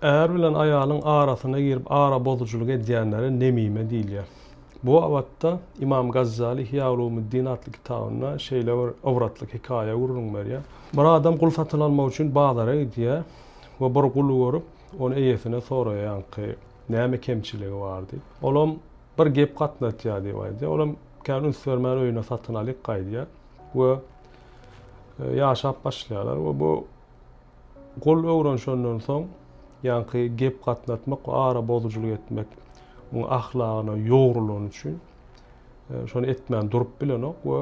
Äär bilen aýalyň arasyna girip ara bozuculuk edýänlere nemime diýilýär. Bu awatda İmam Gazzali Ihya Ulumuddin adly kitabyna şeýle bir awratlyk hikaýa gurrun berýär. Bir adam gul satyn almak üçin bazara gidýär we bir gulu görüp onu eýesine soraýar ýanky näme kemçiligi bar diýip. Olam bir gep gatnatýar diýip aýdýar. Olam kän ünsörmän öýüne satyn alyk gaýdýar we ýaşap başlaýarlar we bu gul öwrenşenden soň ýanky gep gatnatmak, ara bozuculuk etmek, onun ahlagyna ýogrulun üçin şonu etmän durup bilenok we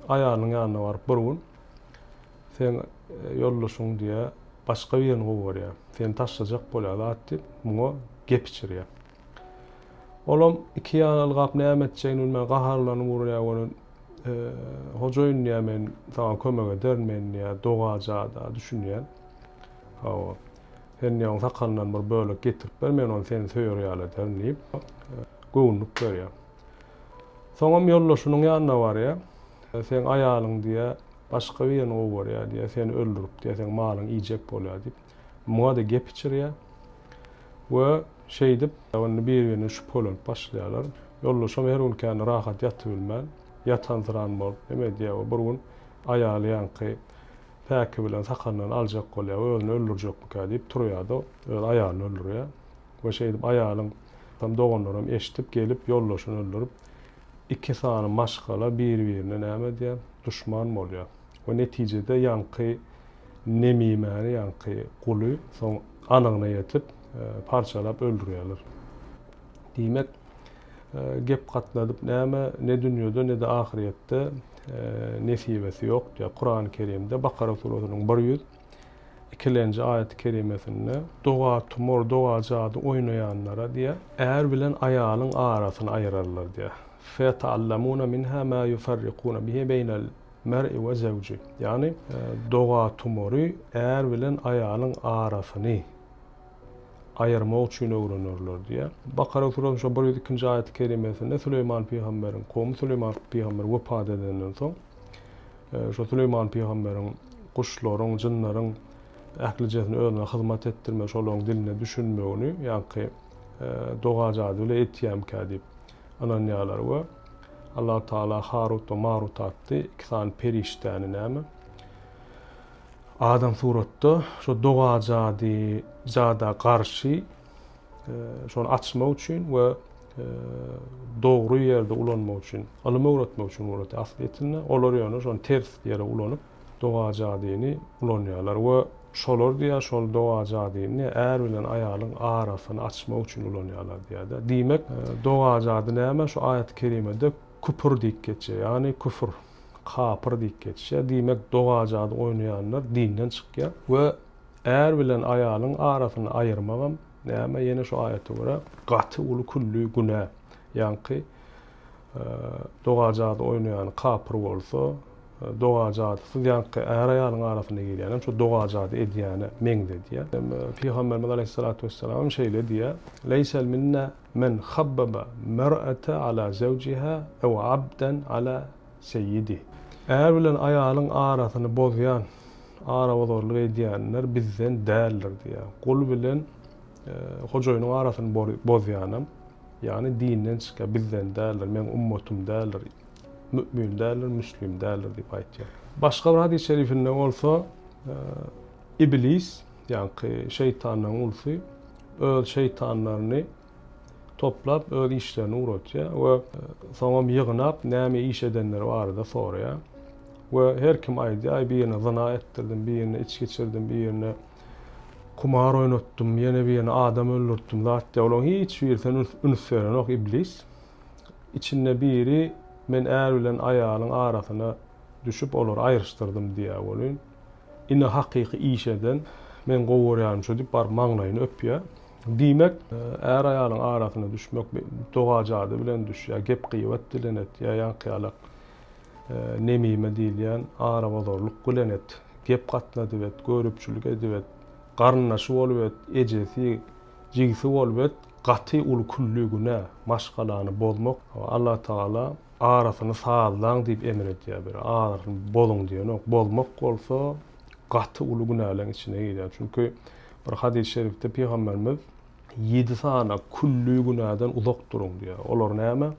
aýalynyň ýanyna baryp bir gün sen ýollaşyň diýe başga bir ýerine gowy sen taşlajak bolýar diýip muňa gep içirýär. Olam iki ýaly gap näme etjegini bilmän gaharlanyp urýar onun hojaýyn nämen sana kömek edermen ýa dogajada düşünýär. Hawa sen ýa sakallan bir bölek getirip bermen onu seni söýürýär diýip göwnüp berýär. Soňam ýollaşynyň ýanyna barýar. Sen aýalyň diýe başga bir ýerine gowy barýar diýe seni öldürip diýe sen malyň iýjek bolýar diýip muňa da gep içirýär. We şeýdip onu bir-birine şüphelenip başlaýarlar. Ýollaşam her gün kän rahat ýatyp bilmän, ýatan zyran bolup neme diýär bir gün aýaly ýanky päki bilen sakallan aljak bolýar, özüni öldürjekmi diýip turýar da, öyle aýalyny öldürýär. We şeýdip aýalyň tam doganlaryny eşitip gelip ýollaşyny öldürüp iki sany maşgala bir-birine näme diýär, duşman bolýar. We netijede ýanky nemimäni ýanky guly soň anygyna ýetip parçalap öldürýärler. Diýmek gep gatnadyp näme ne dünýede ne de ahiretde nesibesi ýok diýär. Kur'an-ı Kerimde Bakara suresining 102-nji aýat-ı kerimesinde doga tumor doga jady oýnaýanlara diýär äär bilen aýalyň arasyny aýyrarlar diýär. Feta'allamuna minha ma yufarriquna bihi beynel mer'i we zawji. Yani doga tumory äär bilen aýalyň arasyny aýyrmak üçin öwrenirler diýär. Bakara suresining 102-nji aýat-ı kerimesinde Süleyman peýgamberiň kowmy Süleyman peýgamber wefat edenden soň şu Süleyman peýgamberiň kuşlaryň, jynlaryň ählijesini özüne hyzmat etdirme, şolaryň diline düşünmegini ýanky doga jady bilen etýämkä diýip ananýarlar we Allah Taala Harut we Marut atdy iki tane periştäni näme adam suratda şu doga jada garşy şonu açmak üçin we dogry ýerde ulanmak üçin, alyma öwretmek üçin ulat aslynda olar ýöne şonu ters ýere ulanyp doga jadyny ulanýarlar we şolar diýär şol doga jadyny äär bilen aýalyň arasyny açmak üçin ulanýarlar diýär. Diýmek doga jady näme şu aýat-ı kerimede küfür diýip geçýär. Yani küfür, kafir diýip geçýär. Diýmek doga jady oýnaýanlar dinden çykýar we äär bilen aýalyň arasyny aýyrmagam näme ýene şu aýata görä gaty uly kully günä. Ýanky doga jady oýnaýan kafir bolsa doga jady ýanky äär aýalyň arasyna girýän şu doga jady edýäne meňde diýär. Peygamberimiz aleyhissalatu vesselam şeýle diýär: "Leysel minna men khabbaba mer'ata ala zawjiha ew abdan ala seyyidi." Äär bilen aýalyň arasyny bozýan, ara bozorlyk edýänler bizden däldir diýär. Kul bilen hojaýynyň arasyny bozýanam, yani dinden çykýar, bizden däldir, men ummatum däldir, mümin däldir, müslim däldir diýip aýtýar. Başga bir hadis-i şerifinde bolsa iblis, ýanky şeytanyň ulsy öz şeytanlaryny toplap öz işlerini uğratýar we soňam ýygnap näme iş edenler barda soraýar. We her kim aýdýar, bir ýerine zina etdirdim, bir ýerine içki içirdim, bir ýerine kumar oynatdym, ýene bir ýerine adam öldürtdim. Zatda olar hiç birsen ünsürenok iblis. İçinde biri men äär bilen aýalyň arasyna düşüp olary aýyrystyrdım diýär bolun. Ine hakyky iş eden men gowurýarym şu diýip bar maňlaýyny öpýär. Diýmek äär aýalyň arasyna düşmek doga jady bilen düşýär, gep gıýbat bilen etýär, ýanky nemime diýilýän ara bozorluk bilen et, gep gatnadyp et, görüpçülük edip et, garnaşy bolup et, ejesi, jigisi bolup et, gaty uly kully günä maşgalany bozmak. Allah Taala arasyny sağlaň diýip emir etýär. Bir arasyny boluň diýen ok, bozmak bolsa gaty uly günäleň içine girýär. Çünki Bir hadis-i şerifde Peygamberimiz 7 sana küllü günahdan uzak durun diyor. Olar näme?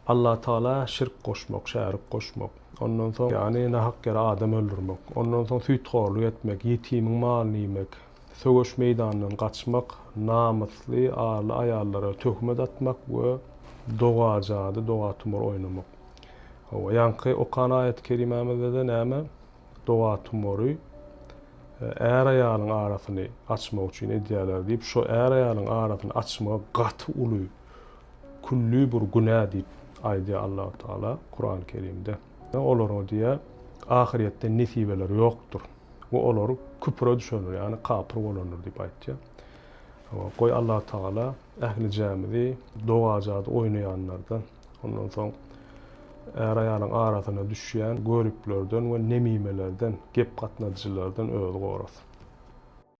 Allah Taala şirk koşmak, şerik koşmak. Ondan soň yani nahak yere adam öldürmek. Ondan soň süýtgorluk etmek, ýetimin malyny ýemek, sögüş meýdanyndan gaçmak, namusly, arly aýallara töhmet atmak we doga jady, doga tumur oynamak. Ýanky okan aýat kerimämizde näme? Doga tumury är aýalyň arasyny açmak üçin edýärler diýip, şo är aýalyň arasyny açmaga gaty uly, küllü bir günah diýip aýdy Allah Taala Kur'an-ı Kerimde. Olary diýe ahiretde nesibeler ýokdur. Bu olar küpre düşenler, yani kapyr bolanlar diýip aýtdy. Goý Allah Taala ähli jämidi doga jady oynaýanlardan, ondan soň är aýalyň arasyna düşýän görüklerden we nemimelerden, gep gatnaşyjylardan özi gorasyn.